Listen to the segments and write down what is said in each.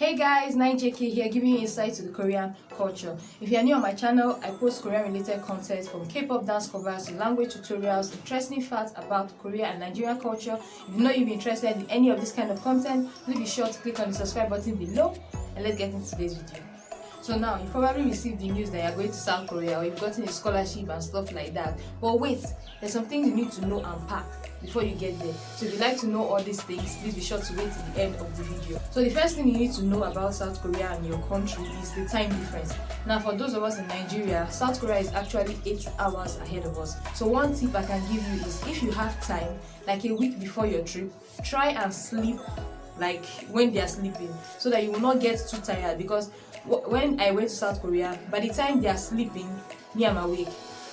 Hey guys, 9JK here, giving you insight to the Korean culture. If you are new on my channel, I post Korean related content from K-pop dance covers to language tutorials, interesting facts about Korea and Nigerian culture. If you know you'll be interested in any of this kind of content, please be sure to click on the subscribe button below and let's get into today's video. So now, you probably received the news that you're going to South Korea or you've gotten a scholarship and stuff like that. But wait, there's some things you need to know and pack before you get there. So if you'd like to know all these things, please be sure to wait till the end of the video. So the first thing you need to know about South Korea and your country is the time difference. Now for those of us in Nigeria, South Korea is actually 8 hours ahead of us. So one tip I can give you is if you have time, like a week before your trip, try and sleep like when they are sleeping so that you will not get too tired, because when I went to South Korea, by the time they are sleeping, me I'm awake.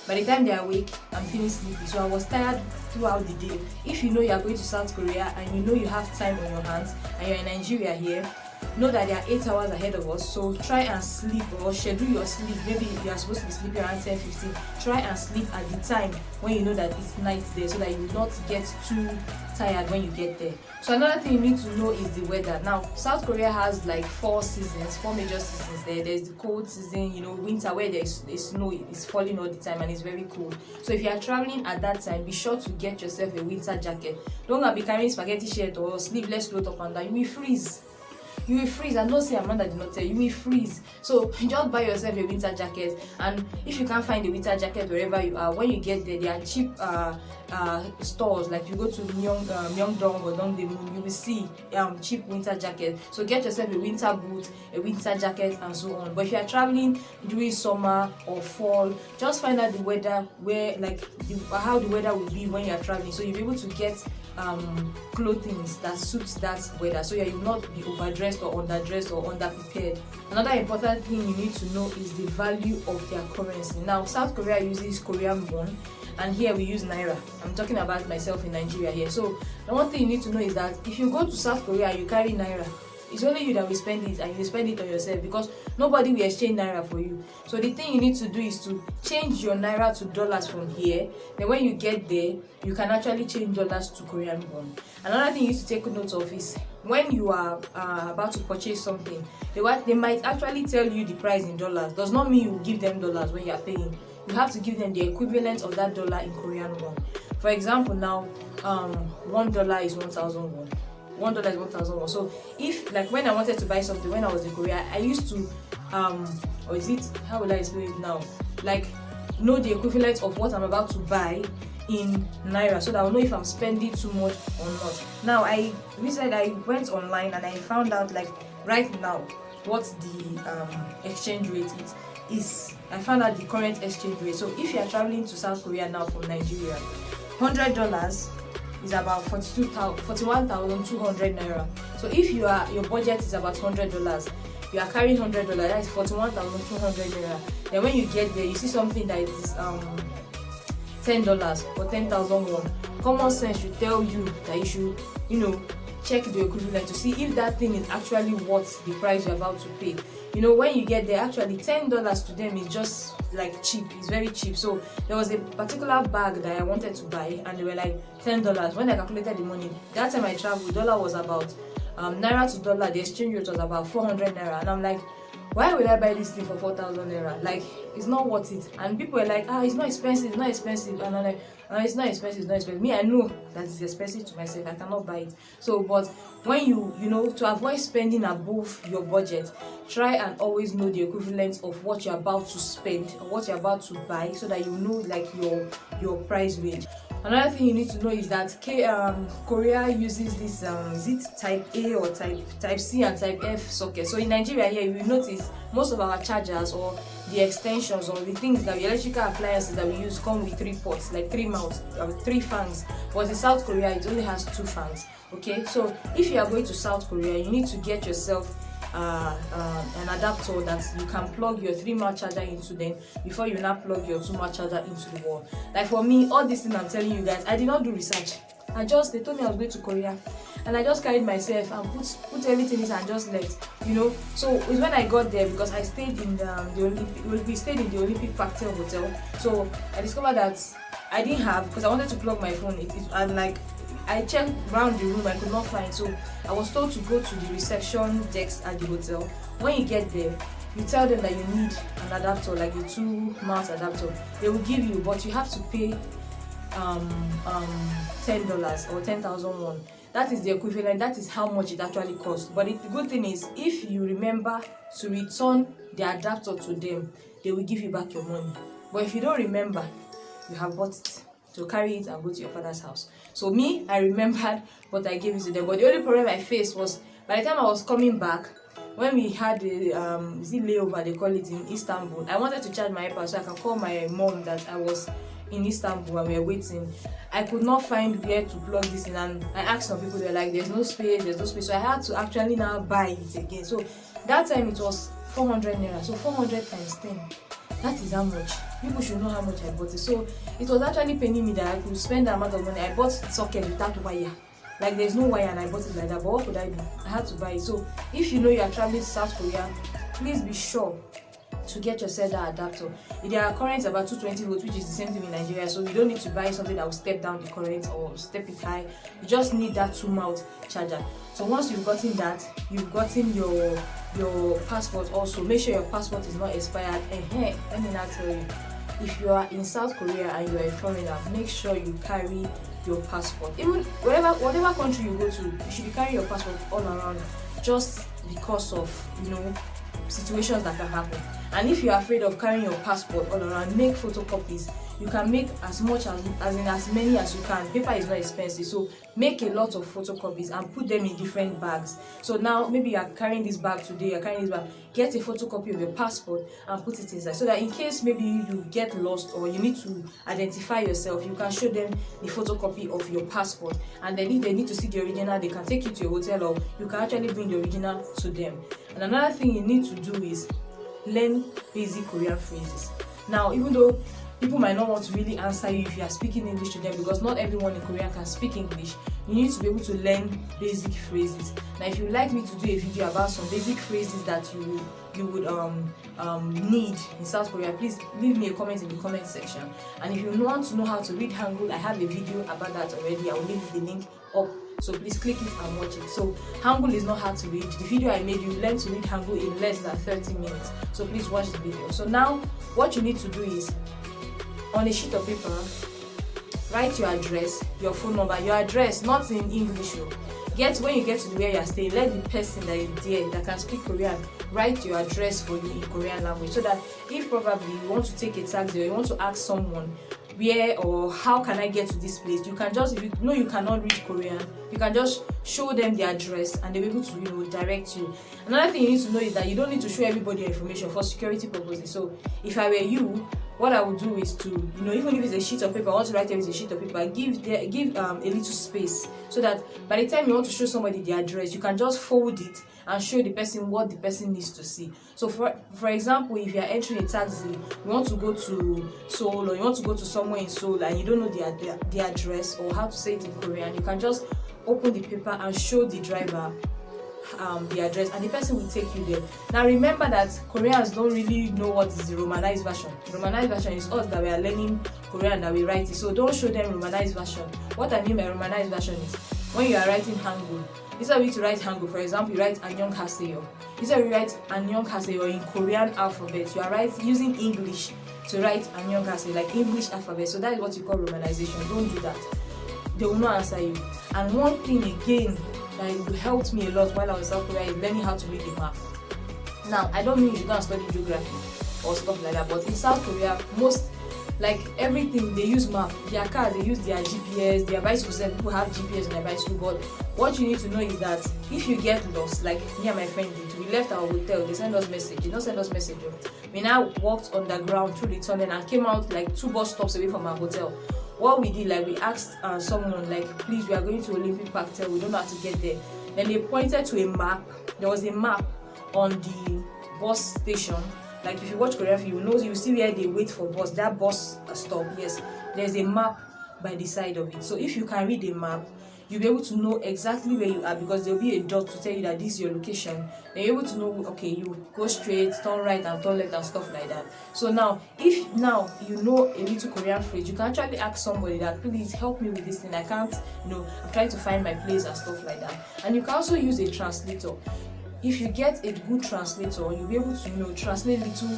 By the time they are awake, I'm feeling sleepy. So I was tired throughout the day. If you know you are going to South Korea and you know you have time on your hands and you're in Nigeria here, know that they are 8 hours ahead of us. So try and sleep or schedule your sleep. Maybe if you are supposed to be sleeping around 10:15, try and sleep at the time when you know that it's night there, so that you will not get too tired when you get there. So another thing you need to know is the weather. Now South Korea has like 4 seasons, 4 major seasons there. There's the cold season, winter, where there's snow, it's falling all the time and it's very cold. So if you are traveling at that time, be sure to get yourself a winter jacket. Don't be carrying spaghetti shirt or sleeveless clothes up and down. You will freeze. You will freeze. I know say Amanda did not tell you, you will freeze. So just buy yourself a winter jacket, and if you can't find a winter jacket wherever you are, when you get there, there are cheap stores. Like you go to Myeongdong or Dongdaemun, you will see cheap winter jacket. So get yourself a winter boot, a winter jacket, and so on. But if you are traveling during summer or fall, just find out the weather, where how the weather will be when you are traveling, so you'll be able to get clothing that suits that weather, so you will not be overdressed or underdressed or underprepared. Another important thing you need to know is the value of their currency. Now South Korea uses Korean won, and here we use naira. I'm talking about myself in Nigeria here. So the one thing you need to know is that if you go to South Korea and you carry naira, it's only you that will spend it, and you spend it on yourself, because nobody will exchange naira for you. So the thing you need to do is to change your naira to dollars from here. Then when you get there, you can actually change dollars to Korean won. Another thing you need to take note of is when you are about to purchase something, they might actually tell you the price in dollars. Does not mean you will give them dollars when you are paying. You have to give them the equivalent of that dollar in Korean won. For example, now $1 is 1,000 won. $1 is 1,000 won. So if, like, when I wanted to buy something when I was in Korea, I used to or is it, how will I explain it now, like, know the equivalent of what I'm about to buy in naira, so that I'll know if I'm spending too much or not. Now I went online and I found out, like, right now what the exchange rate is. I found out the current exchange rate. So if you are traveling to South Korea now from Nigeria, $100 is about 41,200 naira. So if your budget is about $100, you are carrying $100, that is 41,200 naira. Then when you get there, you see something that is $10 or 10,000 won. Common sense should tell you that you should, check the equivalent to see if that thing is actually worth the price you're about to pay. When you get there, actually $10 to them is just like cheap. It's very cheap. So there was a particular bag that I wanted to buy, and they were like $10. When I calculated the money, that time I traveled, dollar was about naira to dollar, the exchange rate was about 400 naira, and I'm like, why will I buy this thing for 4,000 naira? Like, it's not worth it. And people were like, it's not expensive, it's not expensive. And I'm like, it's not expensive, it's not expensive. Me, I know that it's expensive to myself, I cannot buy it. So, but when to avoid spending above your budget, try and always know the equivalent of what you're about to spend or what you're about to buy, so that you know, like, your price range. Another thing you need to know is that Korea uses this is it type A or type C and type F socket. So in Nigeria here, you will notice most of our chargers or the extensions or the things that the electrical appliances that we use come with 3 ports, like 3 mouths, 3 fans. But in South Korea, it only has 2 fans. Okay, so if you are going to South Korea, you need to get yourself an adapter that you can plug your 3-mouth charger into, then before you now plug your 2-mouth charger into the wall. Like for me, all this thing I'm telling you guys, I did not do research. They told me I was going to Korea, and I just carried myself and put everything in and just left. So it's when I got there, because I stayed in we stayed in the Olympic Parktel Hotel. So I discovered that I didn't have, because I wanted to plug my phone. I checked around the room, I could not find. So I was told to go to the reception desk at the hotel. When you get there, you tell them that you need an adapter, like a 2-mount adapter. They will give you, but you have to pay $10 or 10,000 won. That is the equivalent. That is how much it actually costs. But the good thing is, if you remember to return the adapter to them, they will give you back your money. But if you don't remember, you have bought it, so carry it and go to your father's house. So me, I remembered, but I gave it to them. But the only problem I faced was, by the time I was coming back, when we had the layover, they call it, in Istanbul, I wanted to charge my iPad so I can call my mom that I was in Istanbul and we were waiting. I could not find where to plug this in, and I asked some people, they're like, there's no space. So I had to actually now buy it again. So that time it was 400 naira. So 400 times 10, that is how much. People should know how much I bought it. So it was actually paining me that I could spend that amount of money. I bought socket without wire. Like, there's no wire and I bought it like that. But what could I do? I had to buy it. So if you know you are traveling to South Korea, please be sure to get yourself that adapter. There are currents about 220 volts, which is the same thing in Nigeria. So you don't need to buy something that will step down the current or step it high. You just need that 2-mount charger. So once you've gotten that, you've gotten your passport also. Make sure your passport is not expired. Let me now tell you, if you are in South Korea and you are a foreigner, make sure you carry your passport. Even whatever country you go to, you should be carrying your passport all around, just because of, situations that can happen. And if you're afraid of carrying your passport all around, make photocopies. You can make as much as many as you can. Paper is not expensive, so make a lot of photocopies and put them in different bags. So now maybe you are carrying this bag today, you're carrying this bag, get a photocopy of your passport and put it inside, so that in case maybe you get lost or you need to identify yourself, you can show them the photocopy of your passport, and then if they need to see the original, they can take you to your hotel, or you can actually bring the original to them. And another thing you need to do is learn basic Korean phrases. Now, even though people might not want to really answer you if you are speaking English to them, because not everyone in Korea can speak English, you need to be able to learn basic phrases. Now, if you'd like me to do a video about some basic phrases that you would need in South Korea, please leave me a comment in the comment section. And if you want to know how to read Hangul, I have a video about that already. I will leave the link up, so please click it and watch it. So Hangul is not hard to read. The video I made, you learn to read Hangul in less than 30 minutes. So please watch the video. So now what you need to do is, on a sheet of paper, write your address, your phone number, your address, not in English. When you get to where you are staying, let the person that is there that can speak Korean write your address for you in Korean language, so that if probably you want to take a taxi or you want to ask someone where or how can I get to this place, you can just, if you know you cannot read Korean, you can just show them the address and they'll be able to direct you. Another thing you need to know is that you don't need to show everybody your information for security purposes. So if I were you, what I would do is to, even if it's a sheet of paper, I want to write everything, a sheet of paper, give a little space, so that by the time you want to show somebody the address, you can just fold it and show the person what the person needs to see. So for example, if you are entering a taxi, you want to go to Seoul, or you want to go to somewhere in Seoul and you don't know the address or how to say it in Korean, you can just open the paper and show the driver the address, and the person will take you there. Now remember that Koreans don't really know what is the Romanized version. The Romanized version is us that we are learning Korean, that we write it. So don't show them Romanized version. What I mean by Romanized version is, when you are writing Hangul, instead of you to write Hangul, for example, you write Annyeonghaseyo. Instead of you write Annyeonghaseyo in Korean alphabet, you are using English to write Annyeonghaseyo, like English alphabet. So that is what you call Romanization. Don't do that. They will not answer you. And one thing again that helped me a lot while I was in South Korea is learning how to read the map. Now, I don't mean you should go and study geography or stuff like that, but in South Korea, everything, they use map. Their cars, they use their GPS, their bicycles, people have GPS on their bicycle. But what you need to know is that if you get lost, like me and my friend did, we left our hotel, they sent us message. They don't send us message. We now walked underground through the tunnel and came out like 2 bus stops away from our hotel. What we did, we asked someone, please, we are going to Olympic Park, we don't know how to get there. Then they pointed to a map. There was a map on the bus station. Like, if you watch choreography, you see where they wait for bus, that bus stop. Yes, there's a map by the side of it. So if you can read the map, you'll be able to know exactly where you are, because there'll be a dot to tell you that this is your location. Then you're able to know, okay, you go straight, turn right and turn left and stuff like that. So now, if now you know a little Korean phrase, you can actually ask somebody that, please help me with this thing, I can't, I'm trying to find my place and stuff like that. And you can also use a translator. If you get a good translator, you'll be able to translate little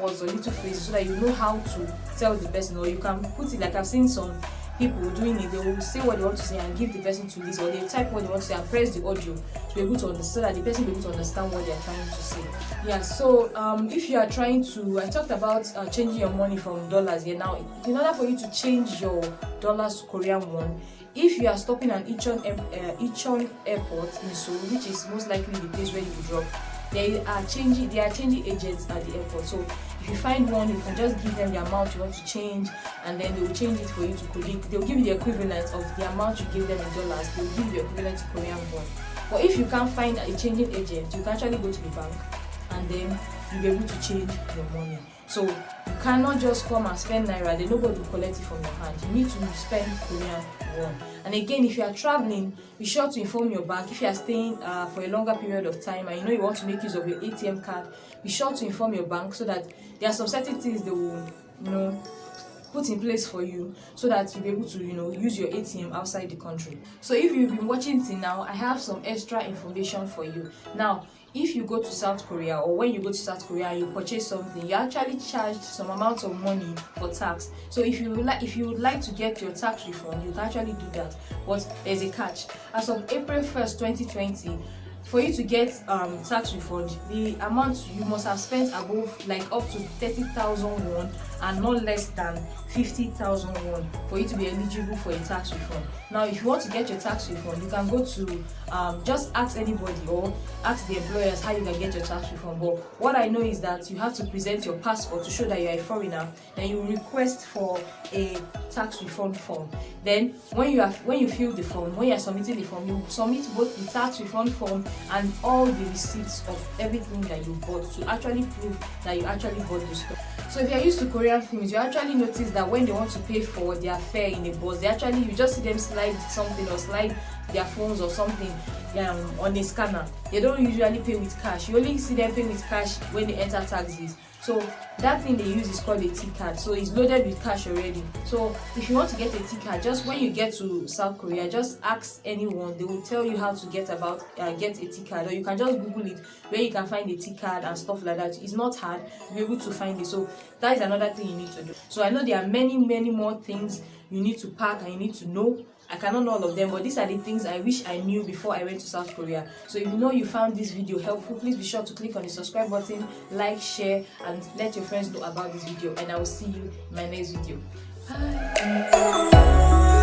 words or little phrases, so that you know how to tell the person. Or you can put it, like I've seen some people doing it, they will say what they want to say and give the person to listen, or they type what they want to say and press the audio to be able to understand, so that the person will be able to understand what they are trying to say. Yeah, so if you are trying to, I talked about changing your money from dollars here. Now, in order for you to change your dollars to Korean won, if you are stopping at Incheon airport in Seoul, which is most likely the place where you will drop, they are changing agents at the airport. So if you find one, you can just give them the amount you want to change, and then they will change it for you to Korean. They'll give you the equivalent of the amount you give them in dollars. They'll give you the equivalent to Korean won. But if you can't find a changing agent, you can actually go to the bank, and then you'll be able to change your money. So you cannot just come and spend naira, then nobody will collect it from your hand. You need to spend Korean won. And again, if you are traveling, be sure to inform your bank. If you are staying for a longer period of time, and you want to make use of your ATM card, be sure to inform your bank, so that there are some certain things they will put in place for you, so that you'll be able to use your ATM outside the country. So if you've been watching till now, I have some extra information for you. Now, if you go to South Korea, or when you go to South Korea and you purchase something, you're actually charged some amount of money for tax. So if you would like to get your tax refund, you can actually do that. But there's a catch. As of April 1st, 2020, for you to get tax refund, the amount you must have spent above, up to 30,000 won and not less than 50,000 won for you to be eligible for a tax refund. Now, if you want to get your tax refund, you can go to just ask anybody or ask the employers how you can get your tax refund. But what I know is that you have to present your passport to show that you're a foreigner. Then you request for a tax refund form. Then when you fill the form, when you're submitting the form, you submit both the tax refund form and all the receipts of everything that you bought, to actually prove that you actually bought the stuff. So if you're used to Korean films, you actually notice that when they want to pay for their fare in a bus, you just see them slide something or slide their phones or something on a scanner. They don't usually pay with cash. You only see them pay with cash when they enter taxis. So that thing they use is called a T-card. So it's loaded with cash already. So if you want to get a T-card, just when you get to South Korea, just ask anyone. They will tell you how to get a T-card, or you can just Google it where you can find a T-card and stuff like that. It's not hard to be able to find it. So that is another thing you need to do. So I know there are many more things you need to pack and you need to know. I cannot know all of them, but these are the things I wish I knew before I went to South Korea. So if you found this video helpful, please be sure to click on the subscribe button, like, share, and let your friends know about this video. And I will see you in my next video. Bye.